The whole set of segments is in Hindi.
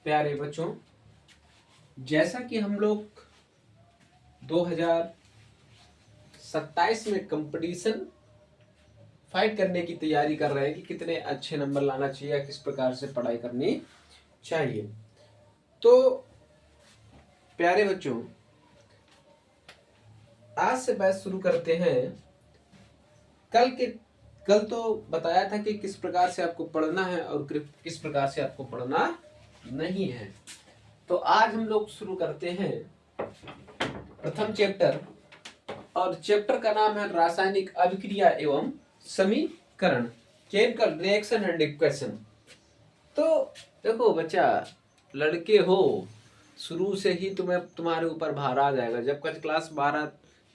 प्यारे बच्चों, जैसा कि हम लोग 2027 में कंपटीशन फाइट करने की तैयारी कर रहे हैं कि कितने अच्छे नंबर लाना चाहिए या किस प्रकार से पढ़ाई करनी चाहिए। तो प्यारे बच्चों, आज से बैच शुरू करते हैं। कल तो बताया था कि किस प्रकार से आपको पढ़ना है और किस प्रकार से आपको पढ़ना नहीं है। तो आज हम लोग शुरू करते हैं प्रथम चैप्टर, और चैप्टर का नाम है रासायनिक अभिक्रिया एवं समीकरण, केमिकल रिएक्शन एंड इक्वेशन। तो देखो बच्चा, लड़के हो, शुरू से ही तुम्हारे ऊपर भार आ जाएगा। जब क्लास 12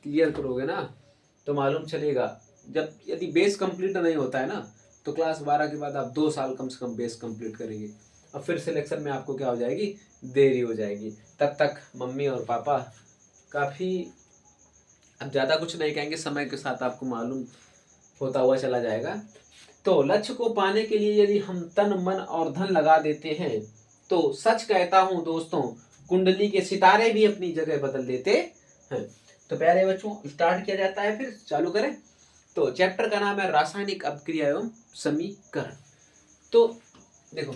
क्लियर करोगे ना तो मालूम चलेगा। जब यदि बेस कंप्लीट नहीं होता है ना तो क्लास 12 के बाद आप 2 साल कम से कम बेस कंप्लीट करेंगे, और फिर सिलेक्शन में आपको क्या हो जाएगी, देरी हो जाएगी। तब तक मम्मी और पापा काफ़ी, अब ज़्यादा कुछ नहीं कहेंगे, समय के साथ आपको मालूम होता हुआ चला जाएगा। तो लक्ष्य को पाने के लिए यदि हम तन मन और धन लगा देते हैं तो सच कहता हूं दोस्तों, कुंडली के सितारे भी अपनी जगह बदल देते हैं। तो प्यारे बच्चों, स्टार्ट किया जाता है, फिर चालू करें। तो चैप्टर का नाम है रासायनिक अभिक्रिया एवं समीकरण। तो देखो,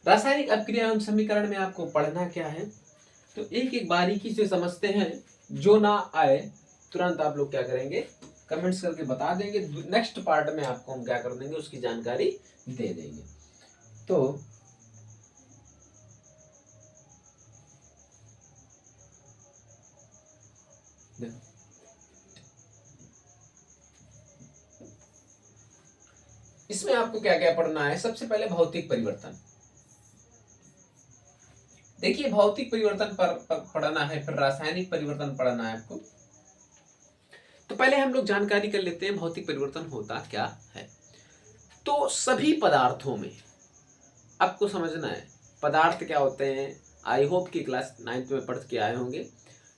रासायनिक अभिक्रिया एवं समीकरण में आपको पढ़ना क्या है, तो एक एक बारीकी से समझते हैं। जो ना आए तुरंत आप लोग क्या करेंगे, कमेंट्स करके बता देंगे। नेक्स्ट पार्ट में आपको हम क्या कर देंगे, उसकी जानकारी दे देंगे। तो इसमें आपको क्या क्या पढ़ना है। सबसे पहले भौतिक परिवर्तन। देखिए, भौतिक परिवर्तन पर पढ़ना है, फिर रासायनिक परिवर्तन पढ़ना है आपको। तो पहले हम लोग जानकारी कर लेते हैं भौतिक परिवर्तन होता क्या है। तो सभी पदार्थों में आपको समझना है पदार्थ क्या होते हैं। आई होप कि क्लास 9th में पढ़ के आए होंगे।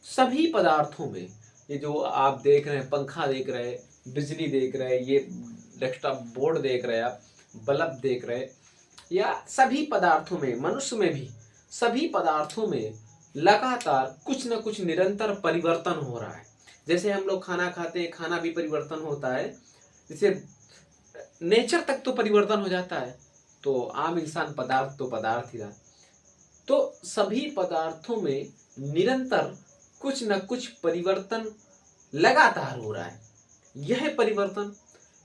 सभी पदार्थों में, ये जो आप देख रहे हैं, पंखा देख रहे हैं, बिजली देख रहे हैं, ये डेस्कटॉप बोर्ड देख रहे हैं, आप बल्ब देख रहे हैं, या सभी पदार्थों में, मनुष्य में भी सभी पदार्थों में लगातार कुछ न कुछ निरंतर परिवर्तन हो रहा है। जैसे हम लोग खाना खाते हैं, खाना भी परिवर्तन होता है। जैसे नेचर तक तो परिवर्तन हो जाता है, तो आम इंसान पदार्थ तो पदार्थ ही रहा। तो सभी पदार्थों में निरंतर कुछ न कुछ परिवर्तन लगातार हो रहा है। यह परिवर्तन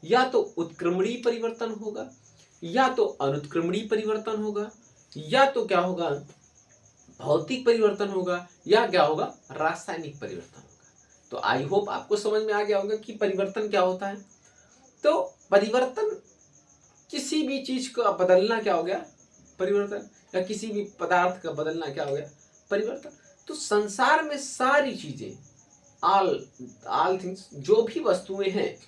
या तो उत्क्रमणीय परिवर्तन होगा, या तो अनुत्क्रमणीय परिवर्तन होगा, या तो क्या होगा, भौतिक परिवर्तन होगा, या क्या होगा, रासायनिक परिवर्तन होगा। तो आई होप आपको समझ में आ गया होगा कि परिवर्तन क्या होता है। तो परिवर्तन, किसी भी चीज का बदलना क्या हो गया, परिवर्तन। या किसी भी पदार्थ का बदलना क्या हो गया, परिवर्तन। तो संसार में सारी चीजें, ऑल थिंग्स, जो भी वस्तुएं हैं,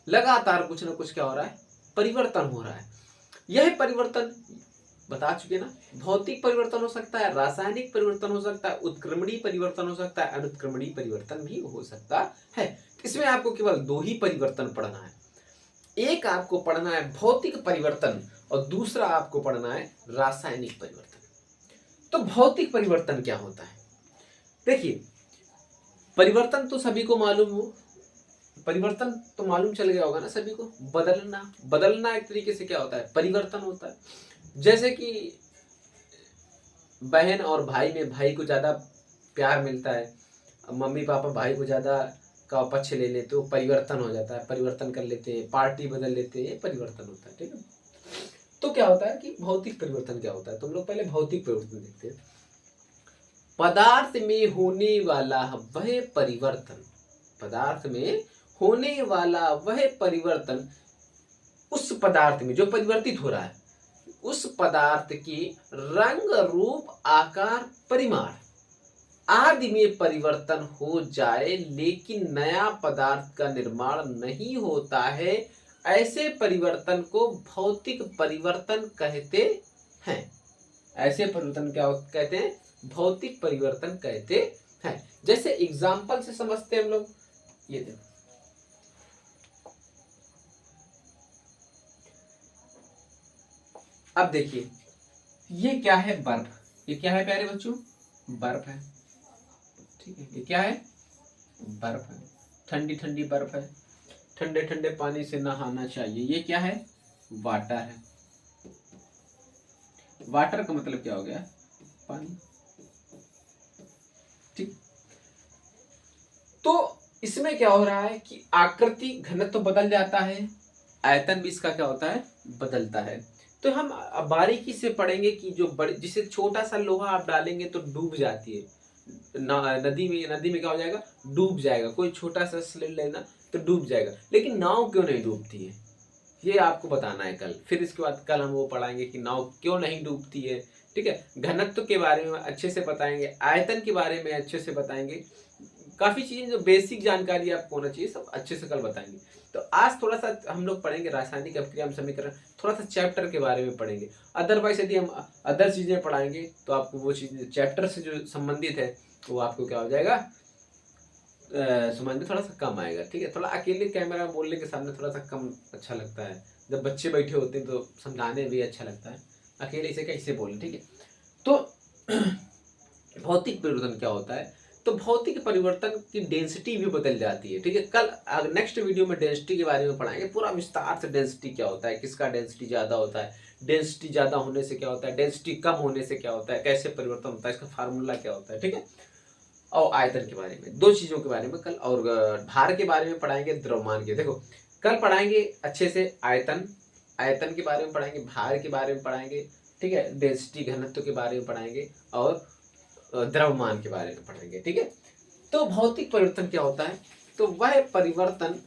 लगातार कुछ ना कुछ क्या हो रहा है, परिवर्तन हो रहा है। यह परिवर्तन बता चुके ना, भौतिक परिवर्तन हो सकता है, रासायनिक परिवर्तन हो सकता है, उत्क्रमणीय परिवर्तन हो सकता है, अनुत्क्रमणीय परिवर्तन भी हो सकता है। इसमें आपको केवल 2 ही परिवर्तन पढ़ना है। एक आपको पढ़ना है भौतिक परिवर्तन और दूसरा आपको पढ़ना है रासायनिक परिवर्तन। तो भौतिक परिवर्तन क्या होता है, देखिए, परिवर्तन तो सभी को मालूम हो, परिवर्तन तो मालूम चल गया होगा ना सभी को। बदलना एक तरीके से क्या होता है, परिवर्तन होता है। जैसे कि बहन और भाई में भाई को ज्यादा प्यार मिलता है, मम्मी पापा भाई को ज्यादा का पक्ष ले लेते, तो परिवर्तन हो जाता है, परिवर्तन कर लेते हैं, पार्टी बदल लेते हैं, परिवर्तन होता है। ठीक है। तो क्या होता है कि भौतिक परिवर्तन क्या होता है, तुम लोग पहले भौतिक परिवर्तन देखते हैं। पदार्थ में होने वाला वह परिवर्तन, पदार्थ में होने वाला वह परिवर्तन, उस पदार्थ में जो परिवर्तित हो रहा है, उस पदार्थ की रंग, रूप, आकार, परिमाण आदि में परिवर्तन हो जाए लेकिन नया पदार्थ का निर्माण नहीं होता है, ऐसे परिवर्तन को भौतिक परिवर्तन कहते हैं। ऐसे परिवर्तन क्या कहते हैं, भौतिक परिवर्तन कहते हैं। जैसे एग्जाम्पल से समझते हैं हम लोग, ये देखो, अब देखिए, ये क्या है? बर्फ। ये क्या है प्यारे बच्चों? बर्फ है। ठीक है, ये क्या है? बर्फ है। ठंडी ठंडी बर्फ है, ठंडे ठंडे पानी से नहाना चाहिए। ये क्या है? वाटर है। वाटर का मतलब क्या हो गया? पानी। ठीक। तो इसमें क्या हो रहा है कि आकृति घनत्व तो बदल जाता है, आयतन भी इसका क्या होता है? बदलता है। तो हम बारीकी से पढ़ेंगे कि जो बड़े, जिसे छोटा सा लोहा आप डालेंगे तो डूब जाती है नदी में। नदी में क्या हो जाएगा? डूब जाएगा। कोई छोटा सा स्लेट लेना तो डूब जाएगा, लेकिन नाव क्यों नहीं डूबती है, ये आपको बताना है कल। फिर इसके बाद कल हम वो पढ़ाएंगे कि नाव क्यों नहीं डूबती है। ठीक है, घनत्व के बारे में अच्छे से बताएंगे, आयतन के बारे में अच्छे से बताएंगे, काफी चीजें जो बेसिक जानकारी आपको होना चाहिए सब अच्छे से कल बताएंगे। तो आज थोड़ा सा हम लोग पढ़ेंगे रासायनिक अभिक्रिया समीकरण, थोड़ा सा चैप्टर के बारे में पढ़ेंगे। अदरवाइज यदि हम अदर चीजें पढ़ाएंगे तो आपको वो चीजें चैप्टर से जो संबंधित है वो आपको क्या हो जाएगा? समझ में थोड़ा सा कम आएगा। ठीक है, थोड़ा अकेले कैमरा बोलने के सामने थोड़ा सा कम अच्छा लगता है। जब बच्चे बैठे होते हैं तो समझाने भी अच्छा लगता है, अकेले इसे कैसे बोले। ठीक है, तो भौतिक परिवर्तन क्या होता है? तो भौतिक परिवर्तन की डेंसिटी भी बदल जाती है। ठीक है, कल नेक्स्ट वीडियो में डेंसिटी के बारे में पढ़ाएंगे पूरा विस्तार से। डेंसिटी क्या होता है, किसका डेंसिटी ज्यादा होता है, डेंसिटी ज्यादा होने से क्या होता है, डेंसिटी कम होने से क्या होता है, कैसे परिवर्तन होता है, इसका फार्मूला क्या होता है। ठीक है, और आयतन के बारे में, दो चीजों के बारे में कल, और भार के बारे में पढ़ाएंगे, द्रव्यमान के। देखो कल पढ़ाएंगे अच्छे से आयतन, आयतन के बारे में पढ़ाएंगे, भार के बारे में पढ़ाएंगे। ठीक है, डेंसिटी घनत्व के बारे में पढ़ाएंगे, और द्रव्यमान के बारे में पढ़ेंगे। ठीक है, तो भौतिक परिवर्तन क्या होता है? तो वह परिवर्तन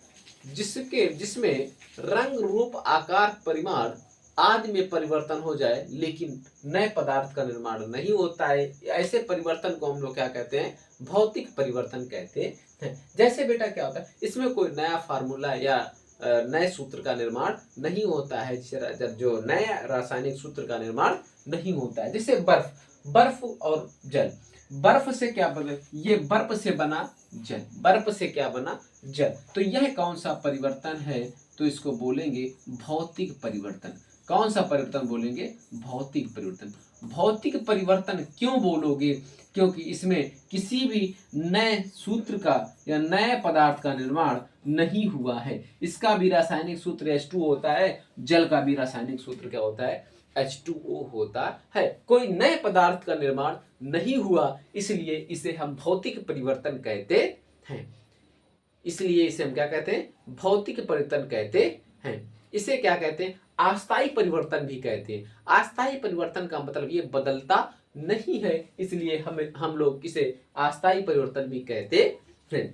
जिसमें रंग, रूप, आकार, परिमाण आदि में परिवर्तन हो जाए लेकिन नए पदार्थ का निर्माण नहीं होता है, ऐसे परिवर्तन को हम लोग क्या कहते हैं? भौतिक परिवर्तन कहते हैं। जैसे बेटा क्या होता है, इसमें कोई नया फार्मूला या नए सूत्र का निर्माण नहीं होता है, जब जो नए रासायनिक सूत्र का निर्माण नहीं होता है। जैसे बर्फ, बर्फ और जल, बर्फ से क्या बना? ये बर्फ से बना जल, बर्फ से क्या बना? जल। तो यह कौन सा परिवर्तन है? तो इसको बोलेंगे भौतिक परिवर्तन। कौन सा परिवर्तन बोलेंगे? भौतिक परिवर्तन। भौतिक परिवर्तन क्यों बोलोगे? क्योंकि इसमें किसी भी नए सूत्र का या नए पदार्थ का निर्माण नहीं हुआ है। इसका भी रासायनिक सूत्र H2 होता है, जल का भी रासायनिक सूत्र क्या होता है? H2O होता है। कोई नए पदार्थ का निर्माण नहीं हुआ, इसलिए इसे हम भौतिक परिवर्तन कहते हैं। इसलिए इसे हम क्या कहते हैं? भौतिक परिवर्तन कहते हैं। इसे क्या कहते हैं? अस्थायी परिवर्तन भी कहते हैं। अस्थायी परिवर्तन का मतलब ये बदलता नहीं है, इसलिए हम लोग इसे अस्थायी परिवर्तन भी कहते हैं।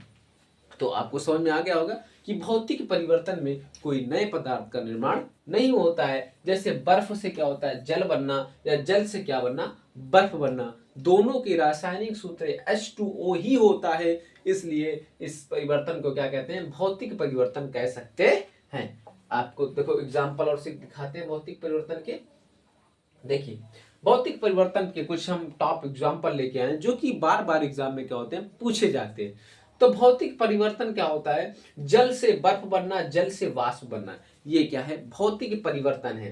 तो आपको समझ में आ गया होगा कि भौतिक परिवर्तन में कोई नए पदार्थ का निर्माण नहीं होता है। जैसे बर्फ से क्या होता है? जल बनना, या जल से क्या बनना? बर्फ बनना। दोनों के रासायनिक सूत्र H2O ही होता है, इसलिए इस परिवर्तन को क्या कहते हैं? भौतिक परिवर्तन कह सकते हैं। आपको देखो एग्जाम्पल और सिर्फ दिखाते हैं भौतिक परिवर्तन के। देखिए भौतिक परिवर्तन के कुछ हम टॉप एग्जाम्पल लेके आए जो कि बार बार एग्जाम में क्या होते हैं? पूछे जाते हैं। तो भौतिक परिवर्तन क्या होता है? जल से बर्फ बनना, जल से वाष्प बनना, ये क्या है? भौतिक परिवर्तन है।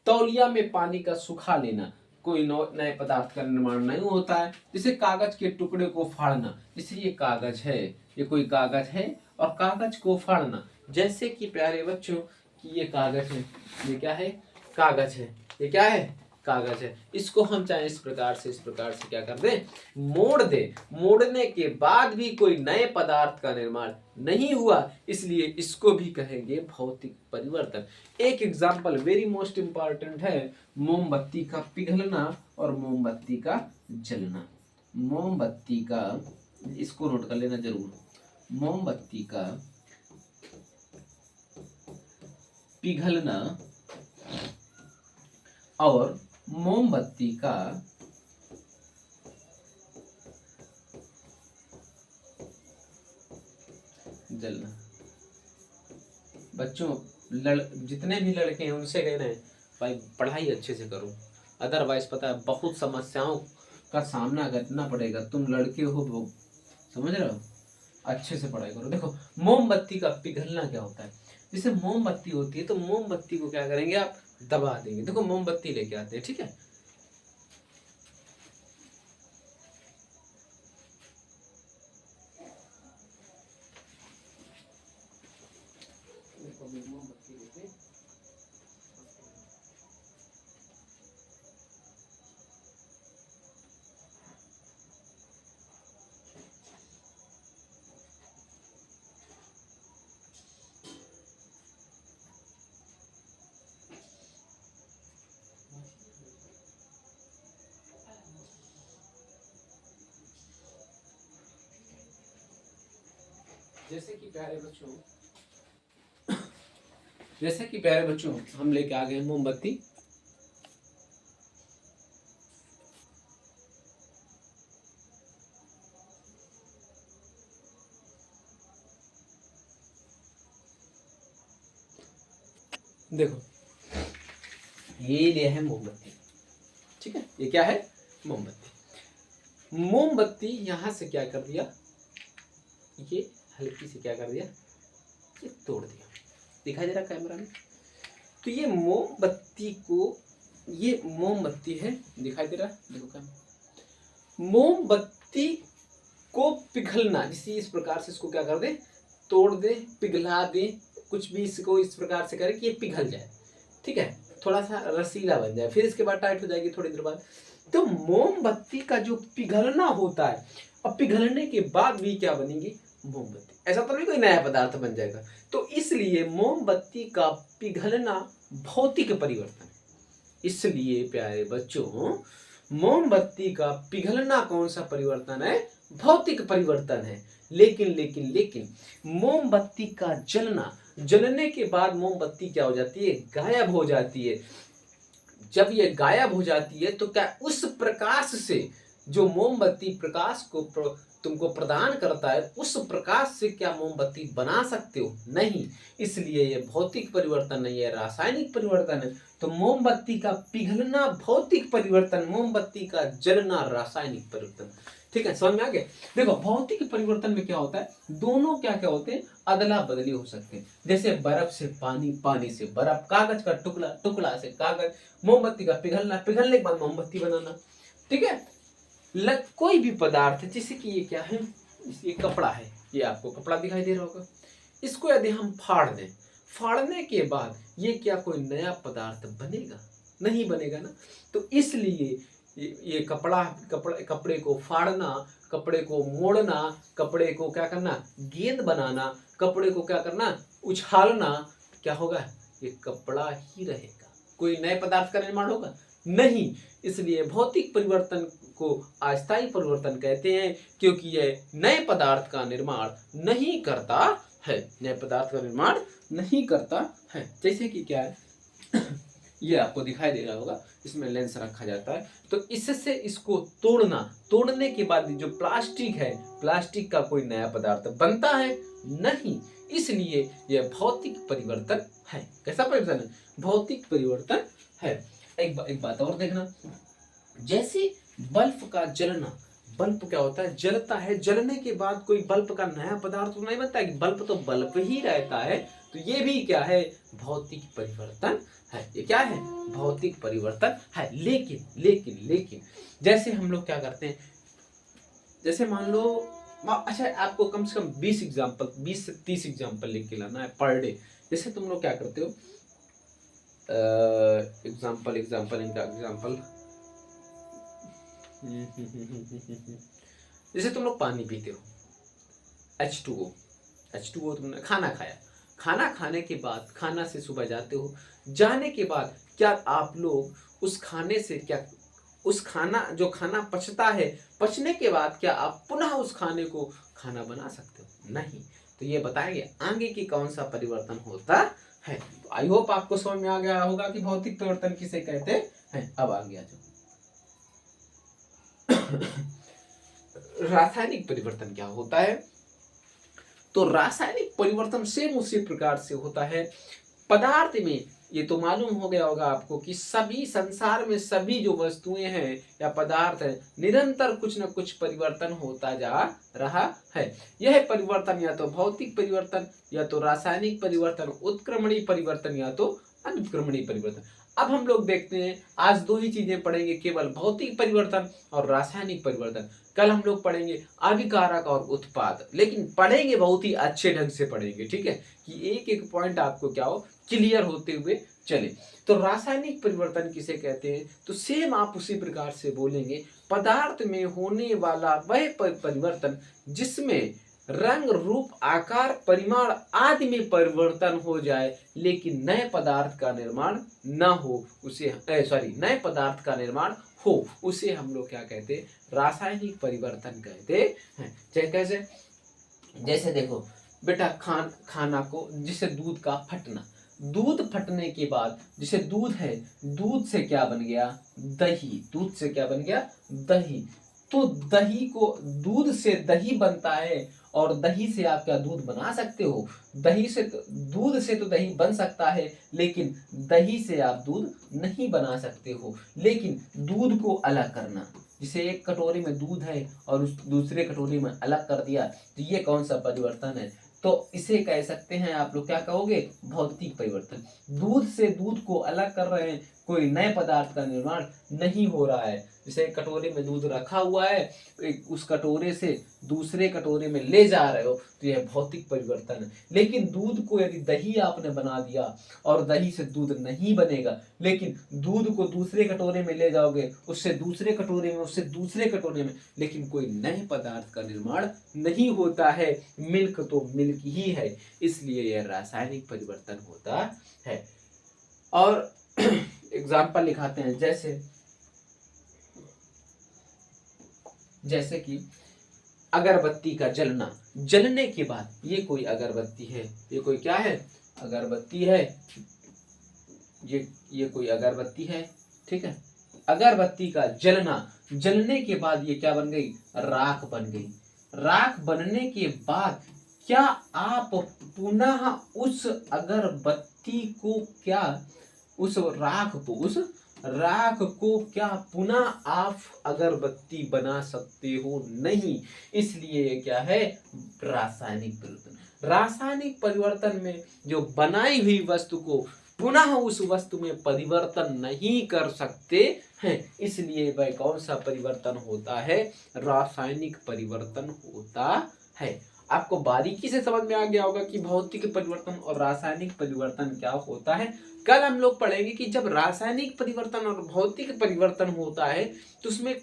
तौलिया में पानी का सुखा लेना, कोई नए पदार्थ का निर्माण नहीं होता है। जैसे कागज के टुकड़े को फाड़ना, जैसे ये कागज है, ये कोई कागज है, और कागज को फाड़ना, जैसे कि प्यारे बच्चों कि ये कागज है, ये क्या है? कागज है। ये क्या है? कागज है। इसको हम चाहे इस प्रकार से क्या कर दें? मोड़ दें। मोड़ने के बाद भी कोई नए पदार्थ का निर्माण नहीं हुआ, इसलिए इसको भी कहेंगे भौतिक परिवर्तन। एक एग्जाम्पल वेरी मोस्ट इंपॉर्टेंट है, मोमबत्ती का पिघलना और मोमबत्ती का जलना। मोमबत्ती का, इसको नोट कर लेना जरूर, मोमबत्ती का पिघलना और मोमबत्ती का जलना। बच्चों जितने भी लड़के हैं उनसे कहना है भाई पढ़ाई अच्छे से करो, अदरवाइज पता है बहुत समस्याओं का सामना करना पड़ेगा। तुम लड़के हो, समझ रहे हो? अच्छे से पढ़ाई करो। देखो मोमबत्ती का पिघलना क्या होता है? जैसे मोमबत्ती होती है तो मोमबत्ती को क्या करेंगे आप? दबा देंगे। देखो मोमबत्ती लेके आते हैं, ठीक है, जैसे कि प्यारे बच्चों हम लेके आ गए मोमबत्ती। देखो ये लिया है मोमबत्ती, ठीक है, ये क्या है, मोमबत्ती। मोमबत्ती यहां से क्या कर दिया, ये हल्की से क्या कर दिया, ये तोड़ दिया, दिखाई दे रहा कैमरा में। तो ये मोमबत्ती को, ये मोमबत्ती है, दिखाई दे रहा है, देखो कैमरा। मोमबत्ती को पिघलना, जिसे इस प्रकार से इसको क्या कर दे, तोड़ दे, पिघला दे, कुछ भी इसको इस प्रकार से करे कि ये पिघल जाए, ठीक है, थोड़ा सा रसीला बन जाए, फिर इसके बाद टाइट हो जाएगी थोड़ी देर बाद। तो मोमबत्ती का जो पिघलना होता है, अब पिघलने के बाद भी क्या बनेगी, मोमबत्ती। ऐसा तो नहीं कोई नया पदार्थ बन जाएगा। तो इसलिए मोमबत्ती का पिघलना भौतिक परिवर्तन, इसलिए प्यारे बच्चों मोमबत्ती का पिघलना कौन सा परिवर्तन है, भौतिक परिवर्तन है। लेकिन मोमबत्ती का जलना, जलने के बाद मोमबत्ती क्या हो जाती है, गायब हो जाती है। जब ये गायब हो जाती है तो क्या उस प्रकाश से, जो मोमबत्ती प्रकाश को तुमको प्रदान करता है, उस प्रकाश से क्या मोमबत्ती बना सकते हो, नहीं। इसलिए ये भौतिक परिवर्तन नहीं है, रासायनिक परिवर्तन है। तो मोमबत्ती का पिघलना भौतिक परिवर्तन, मोमबत्ती का जलना रासायनिक परिवर्तन, ठीक है, समझ में आ गया। देखो भौतिक परिवर्तन में क्या होता है, दोनों क्या क्या होते हैं, अदला बदली हो सकते हैं। जैसे बर्फ से पानी, पानी से बर्फ, कागज का टुकड़ा, टुकड़ा से कागज, मोमबत्ती का पिघलना, पिघलने के बाद मोमबत्ती बनाना, ठीक है। कोई भी पदार्थ, जैसे कि ये क्या है, ये कपड़ा है, ये आपको कपड़ा दिखाई दे रहा होगा, इसको यदि हम फाड़ दें, फाड़ने के बाद ये क्या कोई नया पदार्थ बनेगा, नहीं बनेगा ना। तो इसलिए ये कपड़े को फाड़ना, कपड़े को मोड़ना, कपड़े को क्या करना, गेंद बनाना, कपड़े को क्या करना, उछालना, क्या होगा, ये कपड़ा ही रहेगा, कोई नए पदार्थ का निर्माण होगा नहीं। इसलिए भौतिक परिवर्तन को अस्थायी परिवर्तन कहते हैं, क्योंकि यह नए पदार्थ का निर्माण नहीं करता है, नए पदार्थ का निर्माण नहीं करता है। जैसे कि क्या है ये आपको दिखाई दे रहा होगा, इसमें लेंस रखा जाता है, तो इससे इसको तोड़ना, तोड़ने के बाद जो प्लास्टिक है, प्लास्टिक का कोई नया पदार्थ बनता है नहीं। इसलिए यह भौतिक परिवर्तन है। कैसा परिवर्तन है, भौतिक परिवर्तन है। एक बात और देखना, जैसे बल्ब का जलना, बल्ब क्या होता है, जलता है, जलने के बाद कोई बल्ब का नया पदार्थ तो नहीं बनता है, कि बल्ब तो बल्ब ही रहता है। तो ये भी क्या है, भौतिक परिवर्तन है। ये क्या है, भौतिक परिवर्तन है। लेकिन जैसे हम लोग क्या करते हैं, जैसे मान लो, अच्छा आपको कम से कम 20 से 30 एग्जाम्पल लिख के लाना है पर डे। जैसे तुम लोग क्या करते हो, एग्जाम्पल जैसे तुम लोग पानी पीते हो, H2O तुमने खाना खाया, खाना खाने के बाद, खाना से सुबह जाते हो, जाने के बाद क्या आप लोग उस खाने से क्या, उस खाना, जो खाना पचता है, पचने के बाद क्या आप पुनः उस खाने को खाना बना सकते हो, नहीं। तो ये बताएंगे आगे की कौन सा परिवर्तन होता है। तो आई होप आपको समझ में आ गया होगा कि भौतिक परिवर्तन किसे कहते हैं। अब आ गया जो रासायनिक परिवर्तन क्या होता है, तो रासायनिक परिवर्तन सेम उसी प्रकार से होता है। पदार्थ में ये तो मालूम हो गया होगा आपको कि सभी संसार में सभी जो वस्तुएं हैं या पदार्थ है, निरंतर कुछ न कुछ परिवर्तन होता जा रहा है। यह परिवर्तन या तो भौतिक परिवर्तन, या तो रासायनिक परिवर्तन, उत्क्रमणीय परिवर्तन, या तो अनुत्क्रमणीय परिवर्तन। अब हम लोग देखते हैं, आज दो ही चीजें पढ़ेंगे, केवल भौतिक परिवर्तन और रासायनिक परिवर्तन। कल हम लोग पढ़ेंगे आविकारक और उत्पाद, लेकिन पढ़ेंगे बहुत ही अच्छे ढंग से पढ़ेंगे, ठीक है, कि एक एक पॉइंट आपको क्या हो, क्लियर होते हुए चले। तो रासायनिक परिवर्तन किसे कहते हैं, तो सेम आप उसी प्रकार से बोलेंगे, पदार्थ में होने वाला वह परिवर्तन जिसमें रंग, रूप, आकार, परिमाण आदि में परिवर्तन हो जाए, लेकिन नए पदार्थ का निर्माण न हो, उसे नए पदार्थ का निर्माण हो, उसे हम लोग क्या कहते हैं, रासायनिक परिवर्तन कहते हैं। कैसे, जैसे देखो, बेटा खाना को, जिसे दूध का फटना, दूध फटने के बाद जिसे दूध है, दूध से क्या बन गया, दही, दूध से क्या बन गया, दही। तो दही को, दूध से दही बनता है और दही से आप क्या दूध बना सकते हो, दही से दूध से तो दही बन सकता है, लेकिन दही से आप दूध नहीं बना सकते हो। लेकिन दूध को अलग करना, जिसे एक कटोरी में दूध है और उस दूसरे कटोरी में अलग कर दिया, तो ये कौन सा परिवर्तन है, तो इसे कह सकते हैं आप लोग क्या कहोगे, भौतिक परिवर्तन। दूध से दूध को अलग कर रहे हैं, कोई नए पदार्थ का निर्माण नहीं हो रहा है। जैसे एक कटोरे में दूध रखा हुआ है, उस कटोरे से दूसरे कटोरे में ले जा रहे हो, तो यह भौतिक परिवर्तन है। लेकिन दूध को यदि दही आपने बना दिया और दही से दूध नहीं बनेगा, लेकिन दूध को दूसरे कटोरे में ले जाओगे, उससे दूसरे कटोरे में, उससे दूसरे कटोरे में, लेकिन कोई नए पदार्थ का निर्माण नहीं होता है। मिल्क तो मिल्क ही है, इसलिए यह रासायनिक परिवर्तन होता है। और एग्जाम्पल लिखाते हैं, जैसे कि अगरबत्ती का जलना, जलने के बाद, ये कोई अगरबत्ती है, ये कोई क्या है, अगरबत्ती है, ये कोई अगरबत्ती है, ठीक है। अगरबत्ती का जलना, जलने के बाद ये क्या बन गई, राख बन गई। राख बनने के बाद क्या आप पुनः उस अगरबत्ती को, क्या उस राख को क्या पुनः आप अगरबत्ती बना सकते हो, नहीं। इसलिए ये क्या है, रासायनिक परिवर्तन। रासायनिक परिवर्तन में जो बनाई हुई वस्तु को पुनः उस वस्तु में परिवर्तन नहीं कर सकते हैं, इसलिए वह कौन सा परिवर्तन होता है, रासायनिक परिवर्तन होता है। आपको बारीकी से समझ में आ गया होगा कि भौतिक परिवर्तन और रासायनिक परिवर्तन क्या होता है। कल हम लोग पढ़ेंगे कि जब रासायनिक परिवर्तन और भौतिक परिवर्तन होता है तो उसमें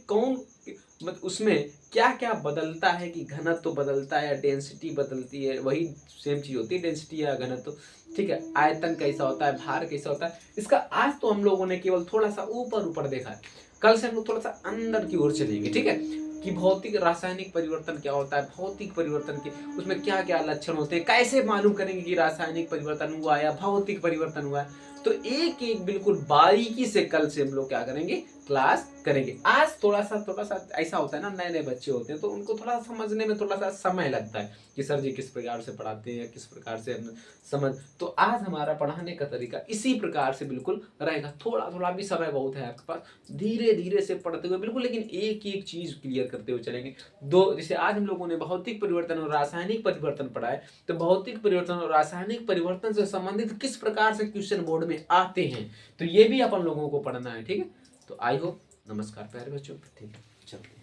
उसमें क्या क्या बदलता है, कि घनत्व तो बदलता है या डेंसिटी बदलती है, वही सेम चीज होती है, डेंसिटी या घनत्व, ठीक है। आयतन कैसा होता है, भार कैसा होता है, इसका आज तो हम लोगों ने केवल थोड़ा सा ऊपर देखा है। कल से हम लोग थोड़ा सा अंदर की ओर चलेंगे, ठीक है, कि भौतिक रासायनिक परिवर्तन क्या होता है, भौतिक परिवर्तन के उसमें क्या क्या लक्षण होते हैं, कैसे मालूम करेंगे कि रासायनिक परिवर्तन हुआ या भौतिक परिवर्तन हुआ है। तो एक एक बिल्कुल बारीकी से कल से हम लोग क्या करेंगे, क्लास करेंगे। आज थोड़ा सा ऐसा होता है ना, नए नए बच्चे होते हैं तो उनको थोड़ा समझने में थोड़ा सा समय लगता है कि सर जी किस प्रकार से पढ़ाते हैं या किस प्रकार से हम समझ। तो आज हमारा पढ़ाने का तरीका इसी प्रकार से बिल्कुल रहेगा। थोड़ा थोड़ा भी समय बहुत है आपके पास, धीरे धीरे से पढ़ते हुए बिल्कुल, लेकिन एक एक चीज क्लियर करते हुए चलेंगे। जैसे आज हम लोगों ने भौतिक परिवर्तन और रासायनिक परिवर्तन पढ़ा है, तो भौतिक परिवर्तन और रासायनिक परिवर्तन से संबंधित किस प्रकार से क्वेश्चन बोर्ड में आते हैं, तो ये भी अपन लोगों को पढ़ना है, ठीक है। तो आई होप, नमस्कार प्यारे बच्चों, ठीक है, चलो।